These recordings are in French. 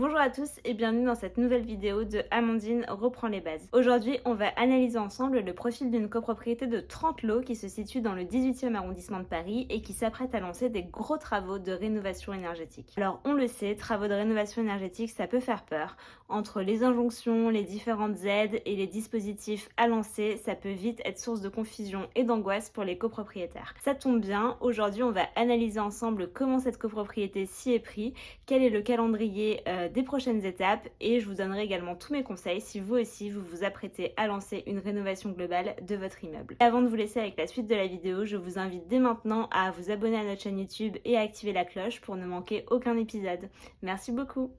Bonjour à tous et bienvenue dans cette nouvelle vidéo de Amandine reprend les bases. Aujourd'hui, on va analyser ensemble le profil d'une copropriété de 30 lots qui se situe dans le 18e arrondissement de Paris et qui s'apprête à lancer des gros travaux de rénovation énergétique. Alors, on le sait, travaux de rénovation énergétique, ça peut faire peur. Entre les injonctions, les différentes aides et les dispositifs à lancer, ça peut vite être source de confusion et d'angoisse pour les copropriétaires. Ça tombe bien, aujourd'hui, on va analyser ensemble comment cette copropriété s'y est prise, quel est le calendrier des prochaines étapes et je vous donnerai également tous mes conseils si vous aussi vous vous apprêtez à lancer une rénovation globale de votre immeuble. Et avant de vous laisser avec la suite de la vidéo, je vous invite dès maintenant à vous abonner à notre chaîne YouTube et à activer la cloche pour ne manquer aucun épisode. Merci beaucoup.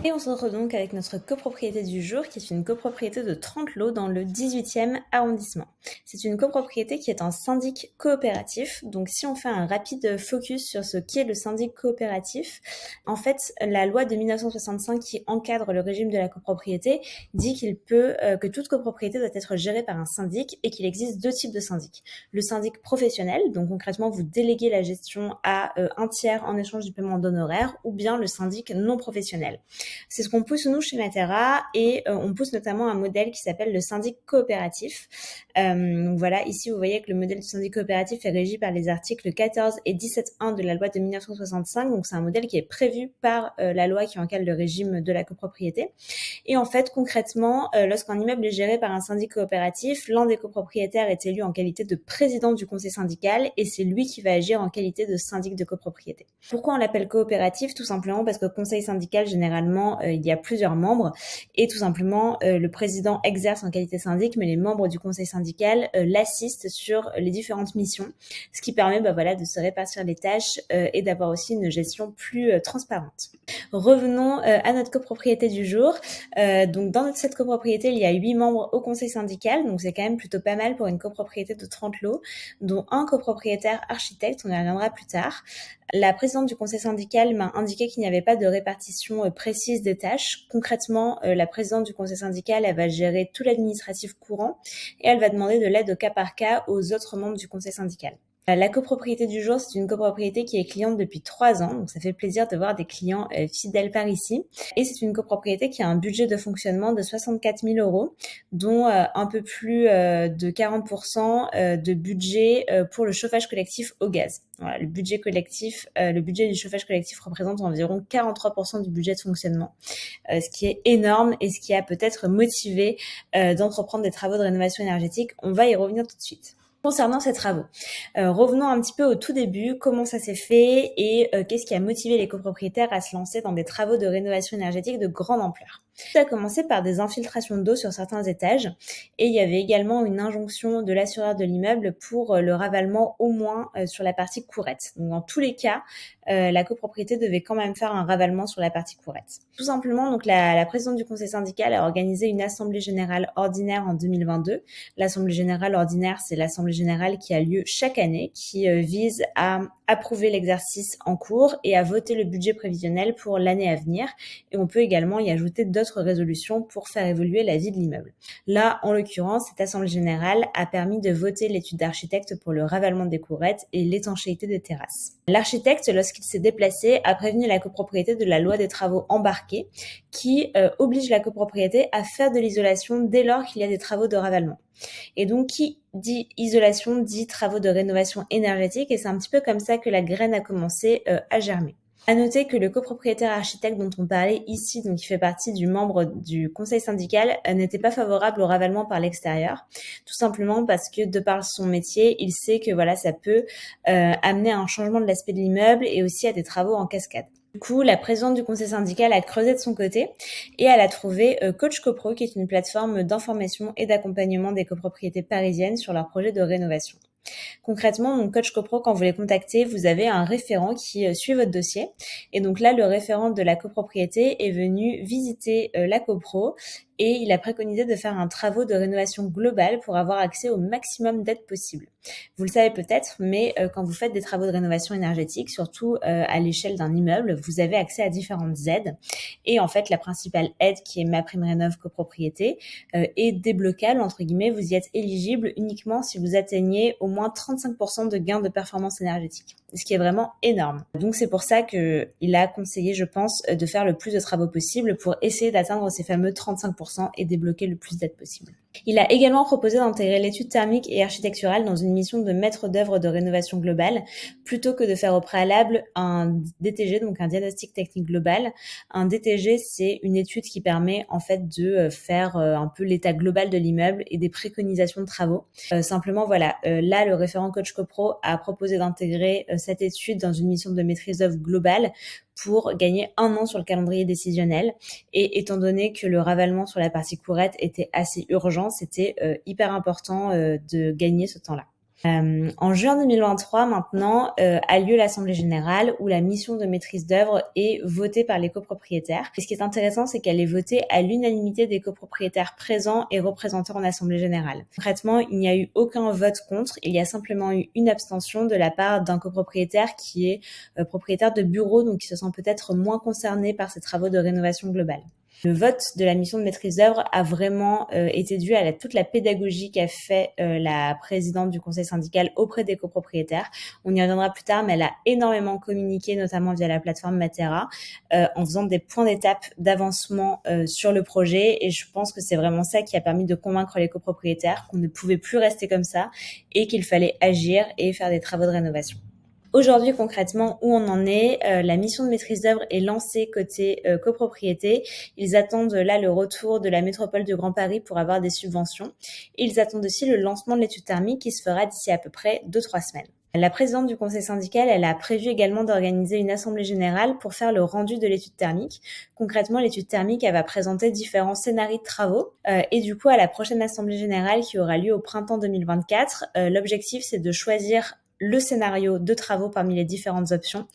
Et on se retrouve donc avec notre copropriété du jour qui est une copropriété de 30 lots dans le 18e arrondissement. C'est une copropriété qui est un syndic coopératif. Donc si on fait un rapide focus sur ce qu'est le syndic coopératif, en fait la loi de 1965 qui encadre le régime de la copropriété dit que toute copropriété doit être gérée par un syndic et qu'il existe deux types de syndics. Le syndic professionnel, donc concrètement vous déléguez la gestion à un tiers en échange du paiement d'honoraires, ou bien le syndic non professionnel. C'est ce qu'on pousse nous chez Matera et on pousse notamment un modèle qui s'appelle le syndic coopératif. Donc voilà, ici vous voyez que le modèle du syndic coopératif est régi par les articles 14 et 17.1 de la loi de 1965. Donc c'est un modèle qui est prévu par la loi qui encadre le régime de la copropriété. Et en fait, concrètement, lorsqu'un immeuble est géré par un syndic coopératif, l'un des copropriétaires est élu en qualité de président du conseil syndical et c'est lui qui va agir en qualité de syndic de copropriété. Pourquoi on l'appelle coopératif? Tout simplement parce que conseil syndical, généralement, il y a plusieurs membres et tout simplement, le président exerce en qualité syndic, mais les membres du conseil syndical l'assistent sur les différentes missions, ce qui permet de se répartir les tâches et d'avoir aussi une gestion plus transparente. Revenons à notre copropriété du jour. Donc dans cette copropriété, il y a 8 membres au conseil syndical, donc c'est quand même plutôt pas mal pour une copropriété de 30 lots, dont un copropriétaire architecte, on y reviendra plus tard. La présidente du conseil syndical m'a indiqué qu'il n'y avait pas de répartition précise des tâches. Concrètement, la présidente du conseil syndical, elle va gérer tout l'administratif courant et elle va demander de l'aide au cas par cas aux autres membres du conseil syndical. La copropriété du jour, c'est une copropriété qui est cliente depuis 3 ans, donc ça fait plaisir de voir des clients fidèles par ici. Et c'est une copropriété qui a un budget de fonctionnement de 64 000 €, dont un peu plus de 40% de budget pour le chauffage collectif au gaz. Voilà, le budget du chauffage collectif représente environ 43% du budget de fonctionnement, ce qui est énorme et ce qui a peut-être motivé d'entreprendre des travaux de rénovation énergétique. On va y revenir tout de suite. Concernant ces travaux, revenons un petit peu au tout début, comment ça s'est fait et qu'est-ce qui a motivé les copropriétaires à se lancer dans des travaux de rénovation énergétique de grande ampleur. Tout a commencé par des infiltrations d'eau sur certains étages et il y avait également une injonction de l'assureur de l'immeuble pour le ravalement au moins sur la partie courette. Donc dans tous les cas, la copropriété devait quand même faire un ravalement sur la partie courette. Tout simplement, donc la présidente du conseil syndical a organisé une assemblée générale ordinaire en 2022. L'assemblée générale ordinaire, c'est l'assemblée générale qui a lieu chaque année, qui vise à approuver l'exercice en cours et à voter le budget prévisionnel pour l'année à venir. Et on peut également y ajouter d'autres résolutions pour faire évoluer la vie de l'immeuble. Là, en l'occurrence, cette assemblée générale a permis de voter l'étude d'architecte pour le ravalement des courettes et l'étanchéité des terrasses. L'architecte, lorsqu'il s'est déplacé, a prévenu la copropriété de la loi des travaux embarqués qui oblige la copropriété à faire de l'isolation dès lors qu'il y a des travaux de ravalement. Et donc, qui dit isolation dit travaux de rénovation énergétique et c'est un petit peu comme ça que la graine a commencé à germer. À noter que le copropriétaire architecte dont on parlait ici, donc qui fait partie du membre du conseil syndical, n'était pas favorable au ravalement par l'extérieur, tout simplement parce que de par son métier, il sait que ça peut amener à un changement de l'aspect de l'immeuble et aussi à des travaux en cascade. Du coup, la présidente du conseil syndical a creusé de son côté et elle a trouvé Coach Copro, qui est une plateforme d'information et d'accompagnement des copropriétés parisiennes sur leurs projets de rénovation. Concrètement, donc Coach Copro, quand vous les contactez, vous avez un référent qui suit votre dossier. Et donc là, le référent de la copropriété est venu visiter la copro et il a préconisé de faire un travaux de rénovation globale pour avoir accès au maximum d'aides possibles. Vous le savez peut-être, mais quand vous faites des travaux de rénovation énergétique, surtout à l'échelle d'un immeuble, vous avez accès à différentes aides. Et en fait, la principale aide qui est MaPrimeRénov' copropriété est débloquable, entre guillemets. Vous y êtes éligible uniquement si vous atteignez au moins 35% de gains de performance énergétique, ce qui est vraiment énorme. Donc c'est pour ça qu'il a conseillé, je pense, de faire le plus de travaux possible pour essayer d'atteindre ces fameux 35% et débloquer le plus d'aides possible. Il a également proposé d'intégrer l'étude thermique et architecturale dans une mission de maître d'œuvre de rénovation globale, plutôt que de faire au préalable un DTG, donc un diagnostic technique global. Un DTG, c'est une étude qui permet en fait de faire un peu l'état global de l'immeuble et des préconisations de travaux. Simplement, voilà, là, le référent coach copro a proposé d'intégrer cette étude dans une mission de maîtrise d'œuvre globale pour gagner 1 an sur le calendrier décisionnel. Et étant donné que le ravalement sur la partie courette était assez urgent, c'était hyper important de gagner ce temps-là. En juin 2023, maintenant, a lieu l'Assemblée générale où la mission de maîtrise d'œuvre est votée par les copropriétaires. Et ce qui est intéressant, c'est qu'elle est votée à l'unanimité des copropriétaires présents et représentés en Assemblée générale. Concrètement, il n'y a eu aucun vote contre, il y a simplement eu une abstention de la part d'un copropriétaire qui est propriétaire de bureaux, donc qui se sent peut-être moins concerné par ces travaux de rénovation globale. Le vote de la mission de maîtrise d'œuvre a vraiment été dû à toute la pédagogie qu'a fait la présidente du conseil syndical auprès des copropriétaires. On y reviendra plus tard, mais elle a énormément communiqué, notamment via la plateforme Matera, en faisant des points d'étape d'avancement sur le projet. Et je pense que c'est vraiment ça qui a permis de convaincre les copropriétaires qu'on ne pouvait plus rester comme ça et qu'il fallait agir et faire des travaux de rénovation. Aujourd'hui, concrètement, où on en est, la mission de maîtrise d'œuvre est lancée côté copropriété. Ils attendent là le retour de la métropole de Grand Paris pour avoir des subventions. Et ils attendent aussi le lancement de l'étude thermique qui se fera d'ici à peu près 2-3 semaines. La présidente du conseil syndical, elle a prévu également d'organiser une assemblée générale pour faire le rendu de l'étude thermique. Concrètement, l'étude thermique, elle va présenter différents scénarios de travaux. Et du coup, à la prochaine assemblée générale qui aura lieu au printemps 2024, l'objectif, c'est de choisir le scénario de travaux parmi les différentes options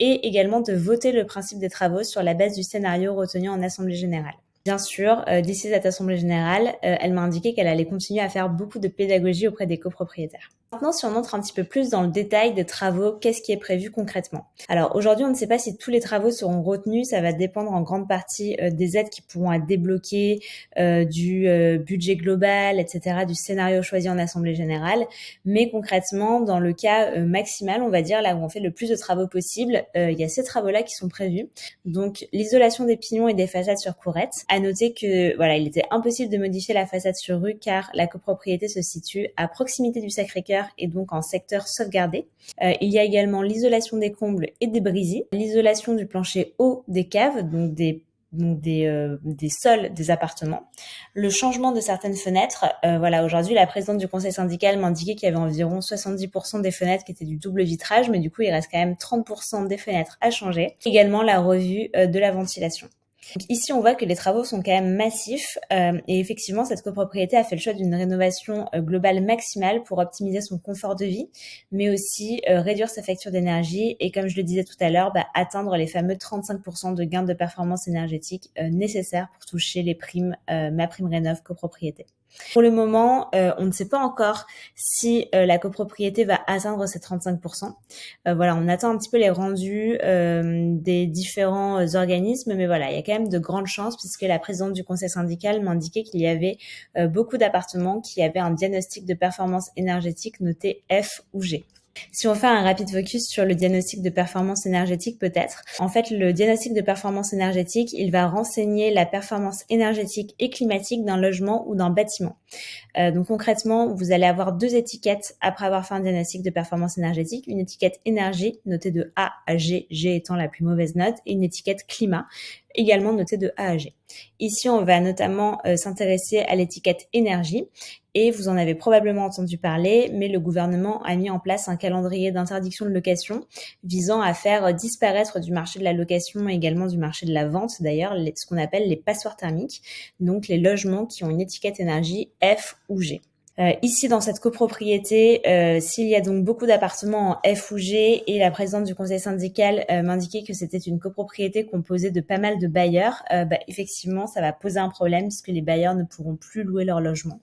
et également de voter le principe des travaux sur la base du scénario retenu en assemblée générale. Bien sûr, d'ici cette assemblée générale, elle m'a indiqué qu'elle allait continuer à faire beaucoup de pédagogie auprès des copropriétaires. Maintenant, si on entre un petit peu plus dans le détail des travaux, qu'est-ce qui est prévu concrètement? Alors aujourd'hui, on ne sait pas si tous les travaux seront retenus, ça va dépendre en grande partie des aides qui pourront être débloquées, du budget global, etc., du scénario choisi en assemblée générale. Mais concrètement, dans le cas maximal, on va dire, là où on fait le plus de travaux possible, il y a ces travaux-là qui sont prévus. Donc l'isolation des pignons et des façades sur courette. À noter que voilà, il était impossible de modifier la façade sur rue car la copropriété se situe à proximité du Sacré-Cœur et donc en secteur sauvegardé. Il y a également l'isolation des combles et des brisées, l'isolation du plancher haut des caves, donc des sols des appartements, le changement de certaines fenêtres. Voilà, aujourd'hui, la présidente du conseil syndical m'indiquait qu'il y avait environ 70% des fenêtres qui étaient du double vitrage, mais du coup, il reste quand même 30% des fenêtres à changer. Également, la revue de la ventilation. Donc ici, on voit que les travaux sont quand même massifs et effectivement, cette copropriété a fait le choix d'une rénovation globale maximale pour optimiser son confort de vie, mais aussi réduire sa facture d'énergie et comme je le disais tout à l'heure, atteindre les fameux 35% de gains de performance énergétique nécessaires pour toucher les primes MaPrimeRénov' copropriété. Pour le moment, on ne sait pas encore si la copropriété va atteindre ces 35%. Voilà, on attend un petit peu les rendus des différents organismes, mais voilà, il y a quand même de grandes chances puisque la présidente du conseil syndical m'indiquait qu'il y avait beaucoup d'appartements qui avaient un diagnostic de performance énergétique noté F ou G. Si on fait un rapide focus sur le diagnostic de performance énergétique, peut-être. En fait, le diagnostic de performance énergétique, il va renseigner la performance énergétique et climatique d'un logement ou d'un bâtiment. Donc concrètement, vous allez avoir 2 étiquettes après avoir fait un diagnostic de performance énergétique. Une étiquette énergie, notée de A à G, G étant la plus mauvaise note, et une étiquette climat, également notée de A à G. Ici, on va notamment s'intéresser à l'étiquette énergie. Et vous en avez probablement entendu parler, mais le gouvernement a mis en place un calendrier d'interdiction de location visant à faire disparaître du marché de la location et également du marché de la vente, d'ailleurs, ce qu'on appelle les passoires thermiques, donc les logements qui ont une étiquette énergie F ou G. Ici, dans cette copropriété, s'il y a donc beaucoup d'appartements en F ou G et la présidente du conseil syndical m'indiquait que c'était une copropriété composée de pas mal de bailleurs, effectivement, ça va poser un problème puisque les bailleurs ne pourront plus louer leur logement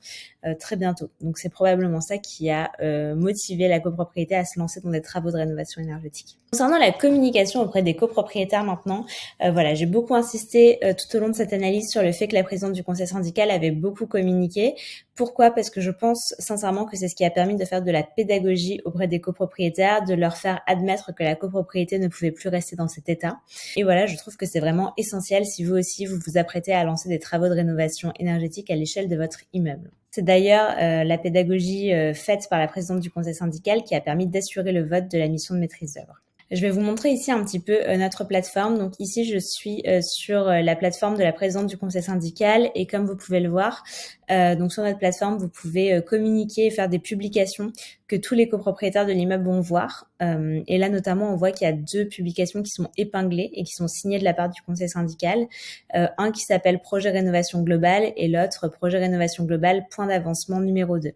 très bientôt. Donc, c'est probablement ça qui a motivé la copropriété à se lancer dans des travaux de rénovation énergétique. Concernant la communication auprès des copropriétaires maintenant, voilà, j'ai beaucoup insisté tout au long de cette analyse sur le fait que la présidente du conseil syndical avait beaucoup communiqué. Pourquoi ? Parce que je pense sincèrement que c'est ce qui a permis de faire de la pédagogie auprès des copropriétaires, de leur faire admettre que la copropriété ne pouvait plus rester dans cet état. Et voilà, je trouve que c'est vraiment essentiel si vous aussi vous vous apprêtez à lancer des travaux de rénovation énergétique à l'échelle de votre immeuble. C'est d'ailleurs la pédagogie faite par la présidente du conseil syndical qui a permis d'assurer le vote de la mission de maîtrise d'œuvre. Je vais vous montrer ici un petit peu notre plateforme. Donc ici, je suis sur la plateforme de la présidente du conseil syndical et comme vous pouvez le voir, donc sur notre plateforme, vous pouvez communiquer et faire des publications que tous les copropriétaires de l'immeuble vont voir. Et là, notamment, on voit qu'il y a 2 publications qui sont épinglées et qui sont signées de la part du conseil syndical. Un qui s'appelle Projet Rénovation Globale et l'autre Projet Rénovation Globale, point d'avancement numéro 2.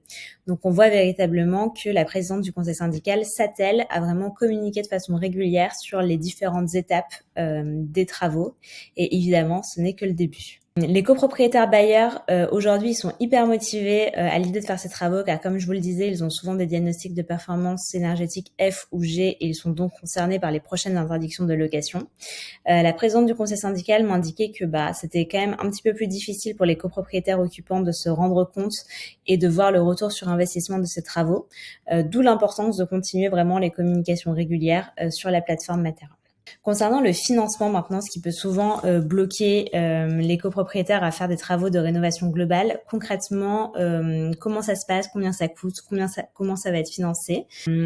Donc, on voit véritablement que la présidente du conseil syndical s'attelle à vraiment communiquer de façon régulière sur les différentes étapes des travaux. Et évidemment, ce n'est que le début. Les copropriétaires bailleurs, aujourd'hui, ils sont hyper motivés à l'idée de faire ces travaux car comme je vous le disais, ils ont souvent des diagnostics de performance énergétique F ou G et ils sont donc concernés par les prochaines interdictions de location. La présidente du conseil syndical m'a indiqué que c'était quand même un petit peu plus difficile pour les copropriétaires occupants de se rendre compte et de voir le retour sur investissement de ces travaux, d'où l'importance de continuer vraiment les communications régulières sur la plateforme Matera. Concernant le financement maintenant, ce qui peut souvent bloquer les copropriétaires à faire des travaux de rénovation globale, concrètement, comment ça se passe, combien ça coûte, comment ça va être financé.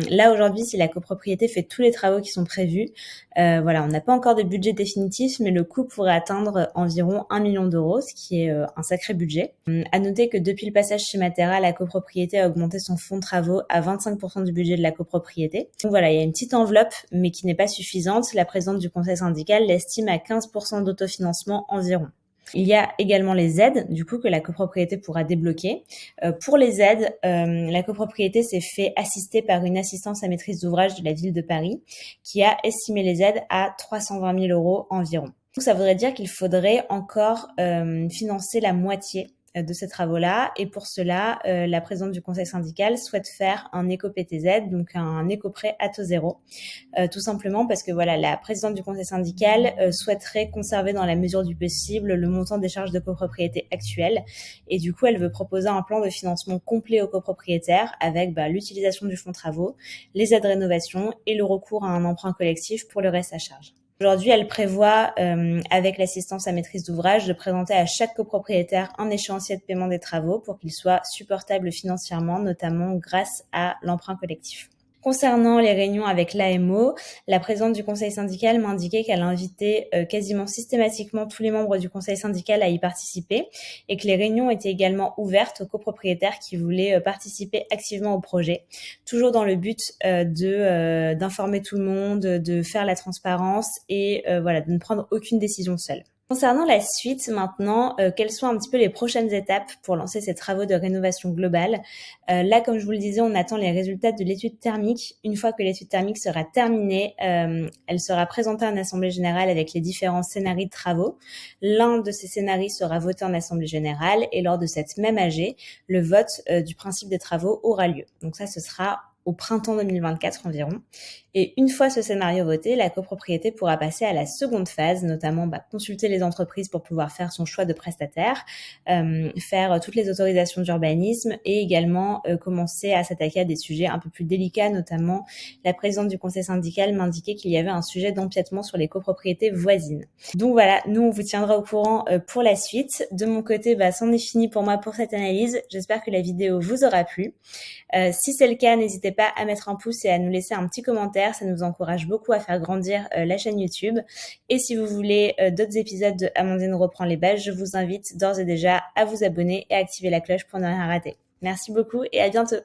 Là aujourd'hui, si la copropriété fait tous les travaux qui sont prévus, voilà, on n'a pas encore de budget définitif, mais le coût pourrait atteindre environ 1 million d'euros, ce qui est un sacré budget. À noter que depuis le passage chez Matera, la copropriété a augmenté son fonds de travaux à 25% du budget de la copropriété. Donc voilà, il y a une petite enveloppe, mais qui n'est pas suffisante. La présidente du conseil syndical l'estime à 15% d'autofinancement environ. Il y a également les aides, du coup, que la copropriété pourra débloquer. Pour les aides, la copropriété s'est fait assister par une assistance à maîtrise d'ouvrage de la ville de Paris, qui a estimé les aides à 320 000 euros environ. Donc, ça voudrait dire qu'il faudrait encore financer la moitié de ces travaux-là. Et pour cela, la présidente du conseil syndical souhaite faire un éco-PTZ, donc un éco-prêt à taux zéro. Tout simplement parce que voilà, la présidente du conseil syndical souhaiterait conserver dans la mesure du possible le montant des charges de copropriété actuelles. Et du coup, elle veut proposer un plan de financement complet aux copropriétaires avec l'utilisation du fonds travaux, les aides rénovation et le recours à un emprunt collectif pour le reste à charge. Aujourd'hui, elle prévoit, avec l'assistance à maîtrise d'ouvrage, de présenter à chaque copropriétaire un échéancier de paiement des travaux pour qu'il soit supportable financièrement, notamment grâce à l'emprunt collectif. Concernant les réunions avec l'AMO, la présidente du conseil syndical m'a indiqué qu'elle a invité quasiment systématiquement tous les membres du conseil syndical à y participer et que les réunions étaient également ouvertes aux copropriétaires qui voulaient participer activement au projet, toujours dans le but d'informer tout le monde, de faire la transparence et voilà, de ne prendre aucune décision seule. Concernant la suite maintenant, quelles sont un petit peu les prochaines étapes pour lancer ces travaux de rénovation globale ? Là, comme je vous le disais, on attend les résultats de l'étude thermique. Une fois que l'étude thermique sera terminée, elle sera présentée en assemblée générale avec les différents scénarios de travaux. L'un de ces scénarios sera voté en assemblée générale et lors de cette même AG, le vote du principe des travaux aura lieu. Donc ça, ce sera au printemps 2024 environ. Et une fois ce scénario voté, la copropriété pourra passer à la seconde phase, notamment consulter les entreprises pour pouvoir faire son choix de prestataire, faire toutes les autorisations d'urbanisme et également commencer à s'attaquer à des sujets un peu plus délicats, notamment la présidente du conseil syndical m'indiquait qu'il y avait un sujet d'empiètement sur les copropriétés voisines. Donc voilà, nous on vous tiendra au courant pour la suite. De mon côté, c'en est fini pour moi pour cette analyse. J'espère que la vidéo vous aura plu. Si c'est le cas, n'hésitez pas à mettre un pouce et à nous laisser un petit commentaire, ça nous encourage beaucoup à faire grandir la chaîne YouTube. Et si vous voulez d'autres épisodes de Amandine reprend les bases, je vous invite d'ores et déjà à vous abonner et à activer la cloche pour ne rien rater. Merci beaucoup et à bientôt.